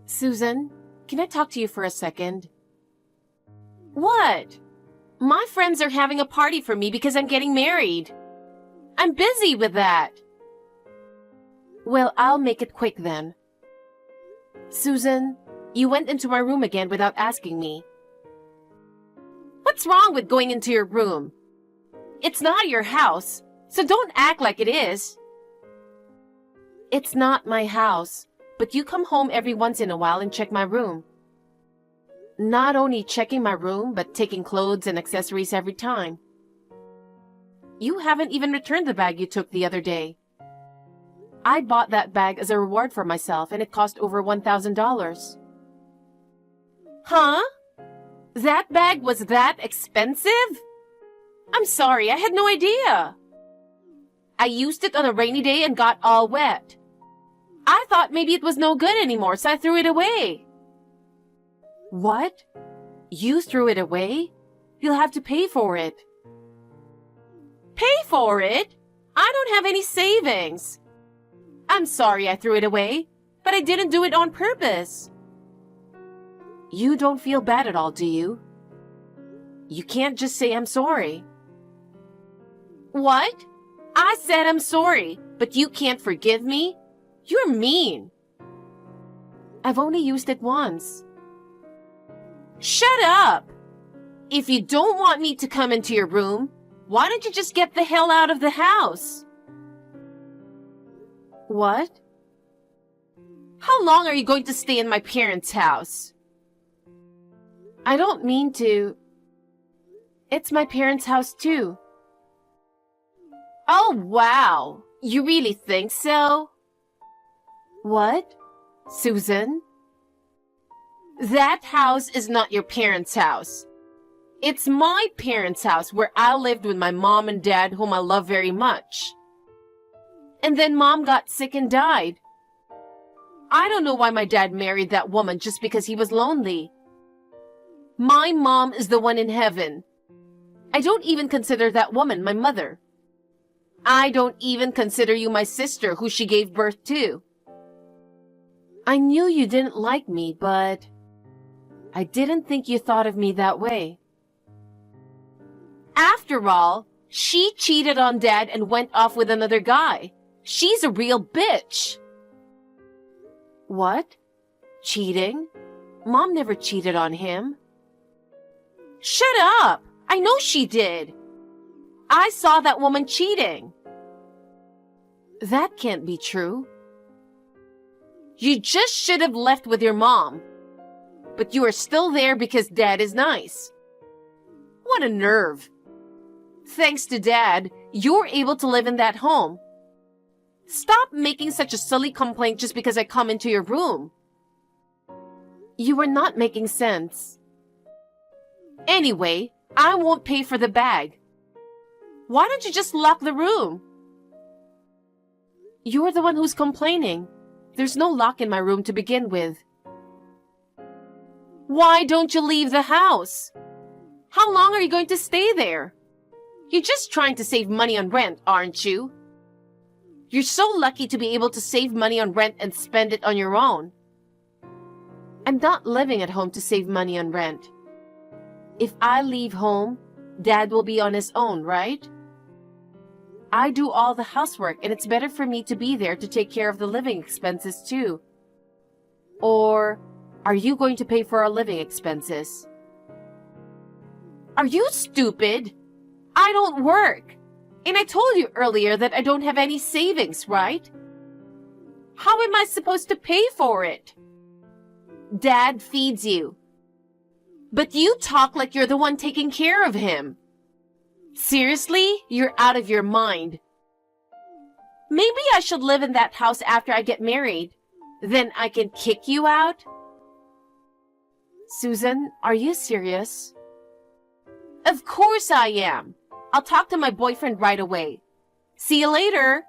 Susan, can I talk to you for a second? What? My friends are having a party for me because I'm getting married. I'm busy with that. Well, I'll make it quick then. Susan, you went into my room again without asking me. What's wrong with going into your room? It's not your house, so don't act like it is. It's not my house, but you come home every once in a while and check my room. Not only checking my room, but taking clothes and accessories every time. You haven't even returned the bag you took the other day. I bought that bag as a reward for myself, and it cost over $1,000. Huh? That bag was that expensive? I'm sorry, I had no idea. I used it on a rainy day and got all wet. I thought maybe it was no good anymore, so I threw it away. What? You threw it away? You'll have to pay for it. Pay for it? I don't have any savings. I'm sorry I threw it away, but I didn't do it on purpose. You don't feel bad at all, do you? You can't just say I'm sorry. What? I said I'm sorry, but you can't forgive me? You're mean. I've only used it once. Shut up! If you don't want me to come into your room, why don't you just get the hell out of the house? What? How long are you going to stay in my parents' house? I don't mean to. It's my parents' house too. Oh, wow. You really think so? What? Susan? That house is not your parents' house. It's my parents' house where I lived with my mom and dad, whom I love very much. And then Mom got sick and died. I don't know why my dad married that woman just because he was lonely. My mom is the one in heaven. I don't even consider that woman my mother. I don't even consider you my sister who she gave birth to. I knew you didn't like me, but I didn't think you thought of me that way. After all, she cheated on Dad and went off with another guy. She's a real bitch. What? Cheating? Mom never cheated on him. Shut up! I know she did. I saw that woman cheating. That can't be true. You just should have left with your mom. But you are still there because Dad is nice. What a nerve. Thanks to Dad, you're able to live in that home. Stop making such a silly complaint just because I come into your room. You are not making sense. Anyway, I won't pay for the bag. Why don't you just lock the room? You're the one who's complaining. There's no lock in my room to begin with. Why don't you leave the house? How long are you going to stay there? You're just trying to save money on rent, aren't you? You're so lucky to be able to save money on rent and spend it on your own. I'm not living at home to save money on rent. If I leave home, Dad will be on his own, right? I do all the housework, and it's better for me to be there to take care of the living expenses too. Or are you going to pay for our living expenses? Are you stupid? I don't work. And I told you earlier that I don't have any savings, right? How am I supposed to pay for it? Dad feeds you. But you talk like you're the one taking care of him. Seriously? You're out of your mind. Maybe I should live in that house after I get married. Then I can kick you out? Susan, are you serious? Of course I am. I'll talk to my boyfriend right away. See you later.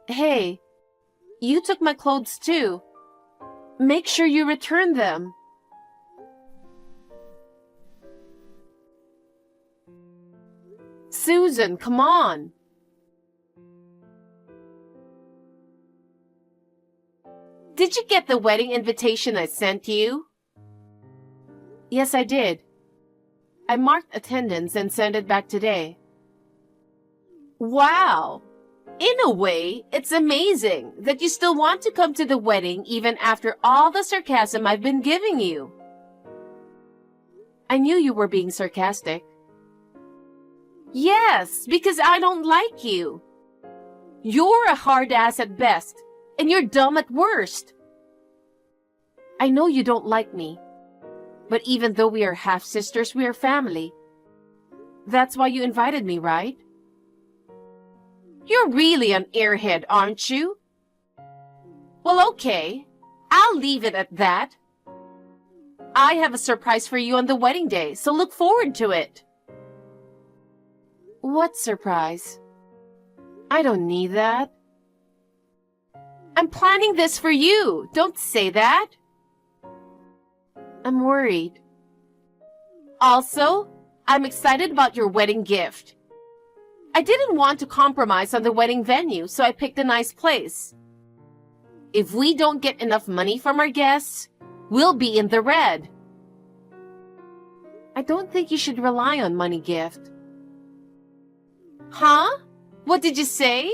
Hey, you took my clothes too. Make sure you return them. Susan, come on. Did you get the wedding invitation I sent you? Yes, I did. I marked attendance and sent it back today. Wow! In a way, it's amazing that you still want to come to the wedding even after all the sarcasm I've been giving you. I knew you were being sarcastic. Yes, because I don't like you. You're a hard ass at best, and you're dumb at worst. I know you don't like me, but even though we are half-sisters, we are family. That's why you invited me, right? You're really an airhead, aren't you? Well, okay. I'll leave it at that. I have a surprise for you on the wedding day, so look forward to it. What surprise? I don't need that. I'm planning this for you. Don't say that. I'm worried. Also, I'm excited about your wedding gift. I didn't want to compromise on the wedding venue, so I picked a nice place. If we don't get enough money from our guests, we'll be in the red. I don't think you should rely on money gift. Huh? What did you say?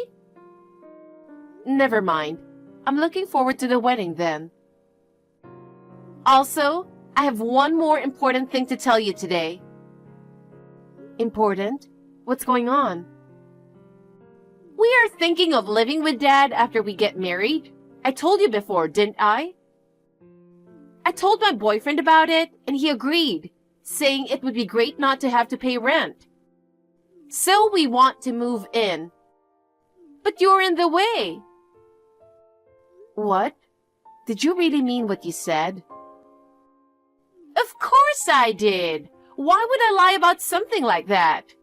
Never mind. I'm looking forward to the wedding then. Also, I have one more important thing to tell you today. Important? What's going on? We are thinking of living with Dad after we get married. I told you before, didn't I? I told my boyfriend about it, and he agreed, saying it would be great not to have to pay rent. So we want to move in. But you're in the way. What? Did you really mean what you said? Of course I did. Why would I lie about something like that?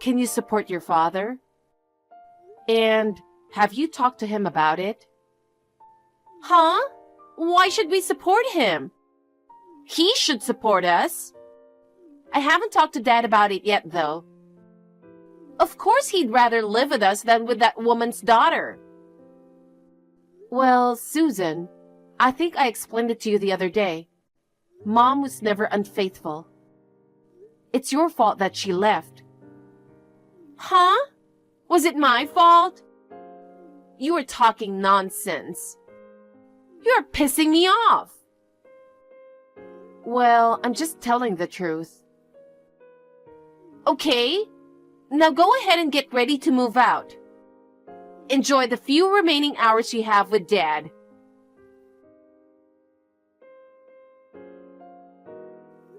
Can you support your father? And have you talked to him about it? Huh? Why should we support him? He should support us. I haven't talked to Dad about it yet, though. Of course he'd rather live with us than with that woman's daughter. Well, Susan, I think I explained it to you the other day. Mom was never unfaithful. It's your fault that she left. Huh? Was it my fault? You are talking nonsense. You're pissing me off. Well, I'm just telling the truth. Okay, now go ahead and get ready to move out. Enjoy the few remaining hours you have with Dad.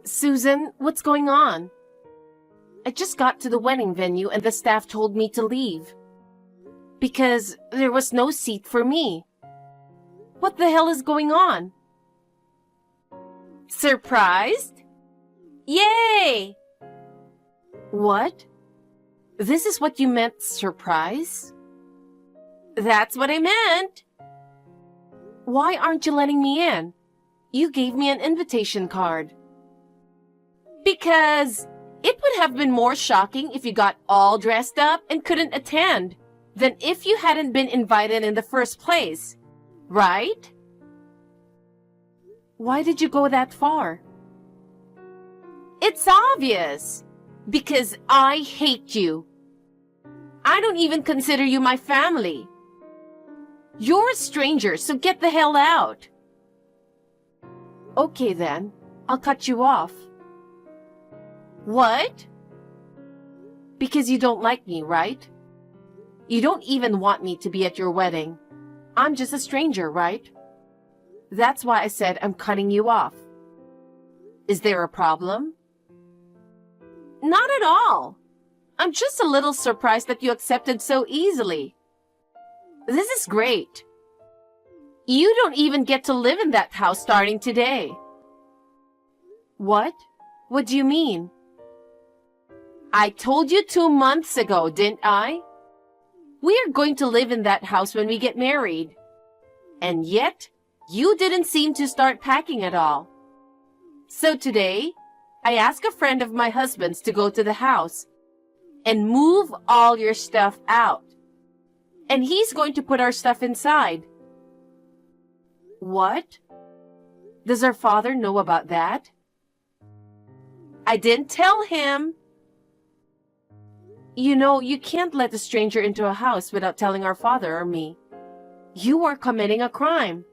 Susan, what's going on? I just got to the wedding venue and the staff told me to leave. Because there was no seat for me. What the hell is going on? Surprised? Yay! What? This is what you meant, surprise? That's what I meant. Why aren't you letting me in? You gave me an invitation card. Because it would have been more shocking if you got all dressed up and couldn't attend than if you hadn't been invited in the first place, right? Why did you go that far? It's obvious. Because I hate you. I don't even consider you my family. You're a stranger, so get the hell out. Okay then, I'll cut you off. What? Because you don't like me, right? You don't even want me to be at your wedding. I'm just a stranger, right? That's why I said I'm cutting you off. Is there a problem? Not at all. I'm just a little surprised that you accepted so easily. This is great. You don't even get to live in that house starting today. What? What do you mean? I told you 2 months ago, didn't I? We are going to live in that house when we get married. And yet, you didn't seem to start packing at all. So today, I asked a friend of my husband's to go to the house and move all your stuff out. And he's going to put our stuff inside. What? Does our father know about that? I didn't tell him. You know, you can't let a stranger into a house without telling our father or me. You are committing a crime.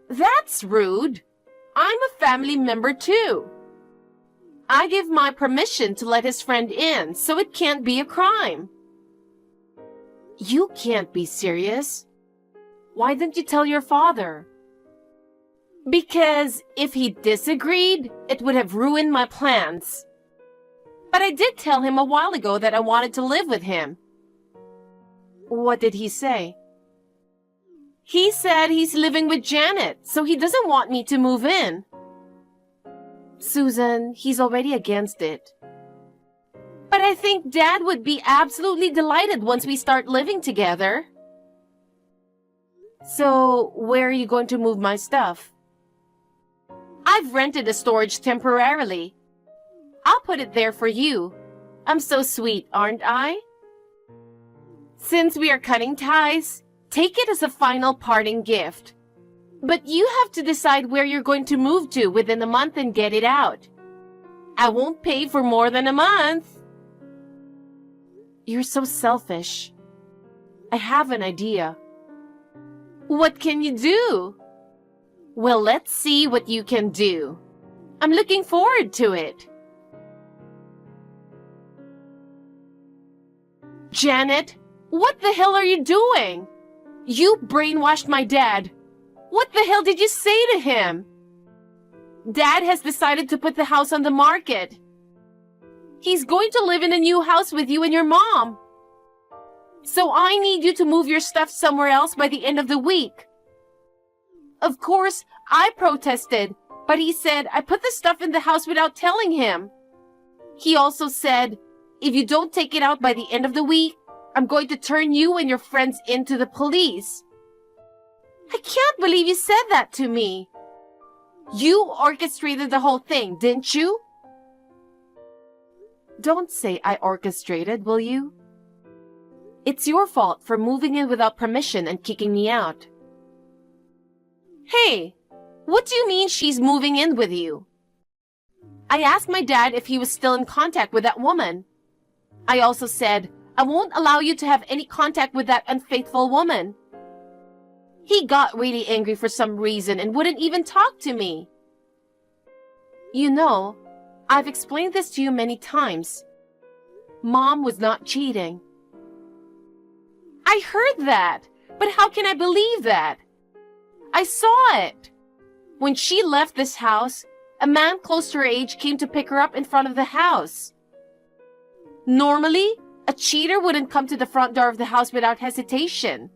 That's rude. I'm a family member too. I give my permission to let his friend in, so it can't be a crime. You can't be serious. Why didn't you tell your father? Because if he disagreed, it would have ruined my plans. But I did tell him a while ago that I wanted to live with him. What did he say? He said he's living with Janet, so he doesn't want me to move in. Susan, he's already against it. But I think Dad would be absolutely delighted once we start living together. So, where are you going to move my stuff? I've rented a storage temporarily. I'll put it there for you. I'm so sweet, aren't I? Since we are cutting ties, take it as a final parting gift. But you have to decide where you're going to move to within a month and get it out. I won't pay for more than a month. You're so selfish. I have an idea. What can you do? Well, let's see what you can do. I'm looking forward to it. Janet, what the hell are you doing? You brainwashed my dad. What the hell did you say to him? Dad has decided to put the house on the market. He's going to live in a new house with you and your mom. So I need you to move your stuff somewhere else by the end of the week. Of course, I protested, but he said I put the stuff in the house without telling him. He also said, if you don't take it out by the end of the week, I'm going to turn you and your friends into the police. I can't believe you said that to me. You orchestrated the whole thing, didn't you? Don't say I orchestrated, will you? It's your fault for moving in without permission and kicking me out. Hey, what do you mean she's moving in with you? I asked my dad if he was still in contact with that woman. I also said, I won't allow you to have any contact with that unfaithful woman. He got really angry for some reason and wouldn't even talk to me. You know, I've explained this to you many times. Mom was not cheating. I heard that, but how can I believe that? I saw it. When she left this house, a man close to her age came to pick her up in front of the house. Normally, a cheater wouldn't come to the front door of the house without hesitation.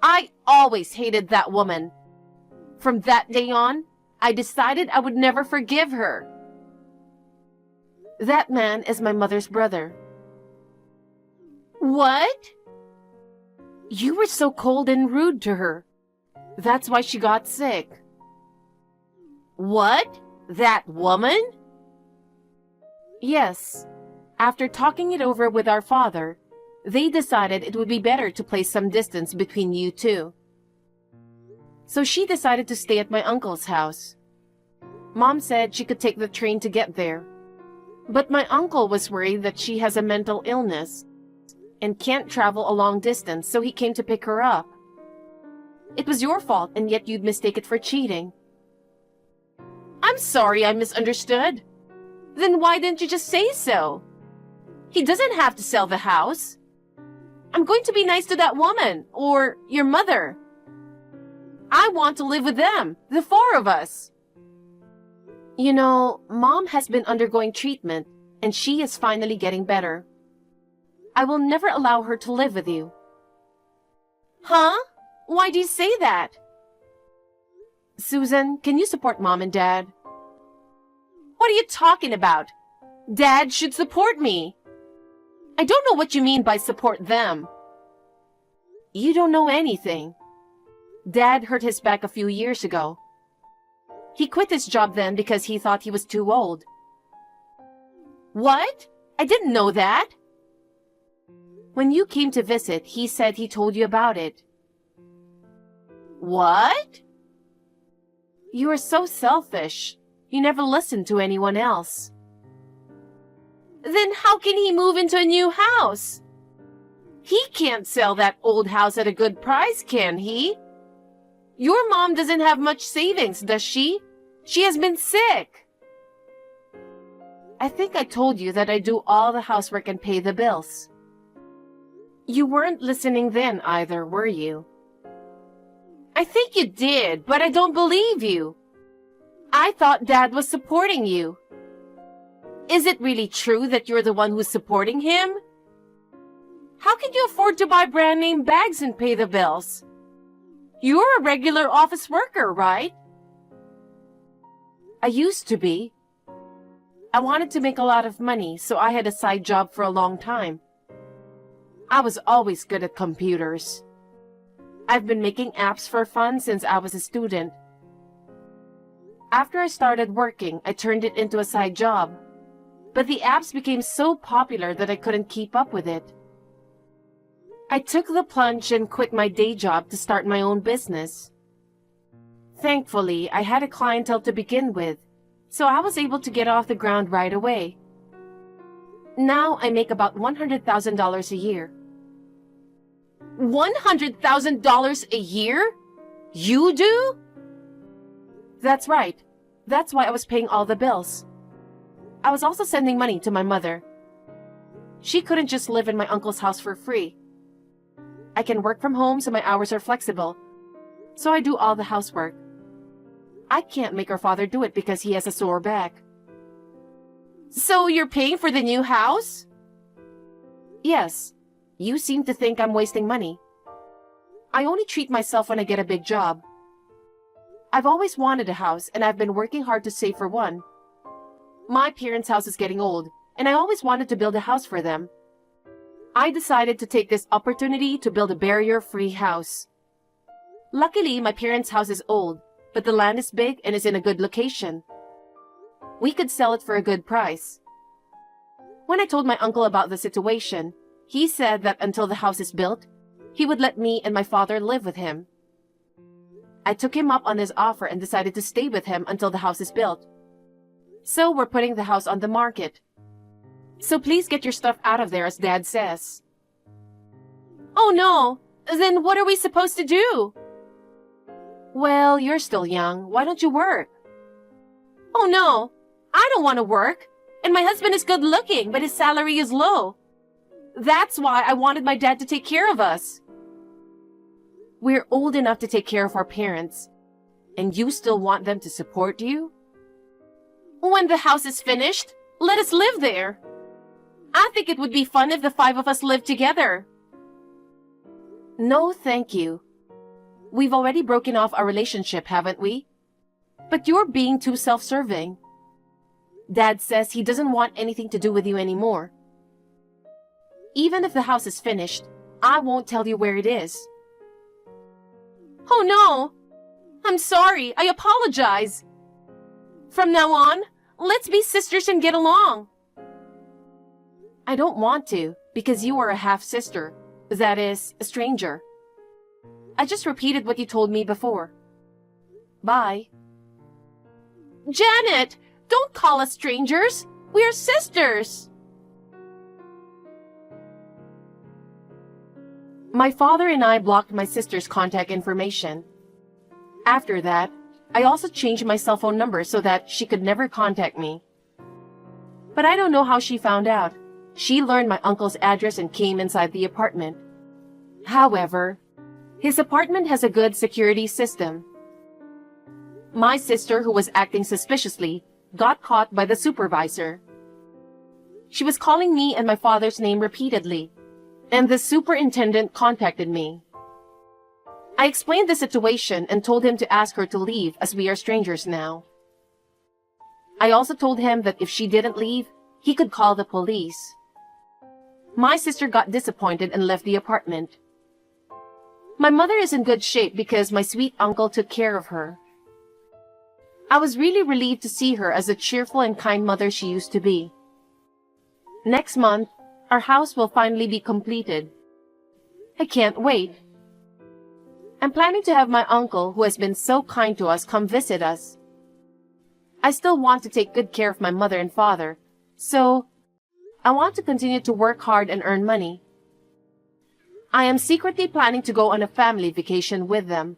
I always hated that woman. From that day on, I decided I would never forgive her. That man is my mother's brother. What? You were so cold and rude to her. That's why she got sick. What? That woman? Yes. After talking it over with our father, they decided it would be better to place some distance between you two. So she decided to stay at my uncle's house. Mom said she could take the train to get there. But my uncle was worried that she has a mental illness and can't travel a long distance, so he came to pick her up. It was your fault, and yet you'd mistake it for cheating. I'm sorry I misunderstood. Then why didn't you just say so? He doesn't have to sell the house. I'm going to be nice to that woman, or your mother. I want to live with them, the four of us. You know, Mom has been undergoing treatment, and she is finally getting better. I will never allow her to live with you. Huh? Why do you say that? Susan, can you support Mom and Dad? What are you talking about? Dad should support me. I don't know what you mean by support them. You don't know anything. Dad hurt his back a few years ago. He quit his job then because he thought he was too old. What? I didn't know that. When you came to visit, he said he told you about it. What? You are so selfish. You never listen to anyone else. Then how can he move into a new house? He can't sell that old house at a good price, can he? Your mom doesn't have much savings, does she? She has been sick. I think I told you that I do all the housework and pay the bills. You weren't listening then either, were you? I think you did, but I don't believe you. I thought Dad was supporting you. Is it really true that you're the one who's supporting him? How can you afford to buy brand name bags and pay the bills? You're a regular office worker, right? I used to be. I wanted to make a lot of money, so I had a side job for a long time. I was always good at computers. I've been making apps for fun since I was a student. After I started working, I turned it into a side job. But the apps became so popular that I couldn't keep up with it. I took the plunge and quit my day job to start my own business. Thankfully, I had a clientele to begin with, so I was able to get off the ground right away. Now I make about $100,000 a year. $100,000 a year? You do? That's right. That's why I was paying all the bills. I was also sending money to my mother. She couldn't just live in my uncle's house for free. I can work from home so my hours are flexible. So I do all the housework. I can't make our father do it because he has a sore back. So you're paying for the new house? Yes. You seem to think I'm wasting money. I only treat myself when I get a big job. I've always wanted a house and I've been working hard to save for one. My parents' house is getting old and I always wanted to build a house for them. I decided to take this opportunity to build a barrier-free house. Luckily, my parents' house is old, but the land is big and is in a good location. We could sell it for a good price. When I told my uncle about the situation, he said that until the house is built, he would let me and my father live with him. I took him up on his offer and decided to stay with him until the house is built. So we're putting the house on the market. So please get your stuff out of there as Dad says. Oh no! Then what are we supposed to do? Well, you're still young. Why don't you work? Oh no! I don't want to work. And my husband is good looking, but his salary is low. That's why I wanted my dad to take care of us. We're old enough to take care of our parents. And you still want them to support you? When the house is finished, let us live there. I think it would be fun if the 5 of us lived together. No, thank you. We've already broken off our relationship, haven't we? But you're being too self-serving. Dad says he doesn't want anything to do with you anymore. Even if the house is finished, I won't tell you where it is. Oh no! I'm sorry. I apologize. From now on, let's be sisters and get along. I don't want to, because you are a half-sister. That is, a stranger. I just repeated what you told me before. Bye. Janet! Don't call us strangers! We are sisters! My father and I blocked my sister's contact information. After that, I also changed my cell phone number so that she could never contact me. But I don't know how she found out. She learned my uncle's address and came inside the apartment. However, his apartment has a good security system. My sister, who was acting suspiciously, got caught by the supervisor. She was calling me and my father's name repeatedly, and the superintendent contacted me. I explained the situation and told him to ask her to leave as we are strangers now. I also told him that if she didn't leave, he could call the police. My sister got disappointed and left the apartment. My mother is in good shape because my sweet uncle took care of her. I was really relieved to see her as the cheerful and kind mother she used to be. Next month, our house will finally be completed. I can't wait. I'm planning to have my uncle, who has been so kind to us, come visit us. I still want to take good care of my mother and father, so I want to continue to work hard and earn money. I am secretly planning to go on a family vacation with them.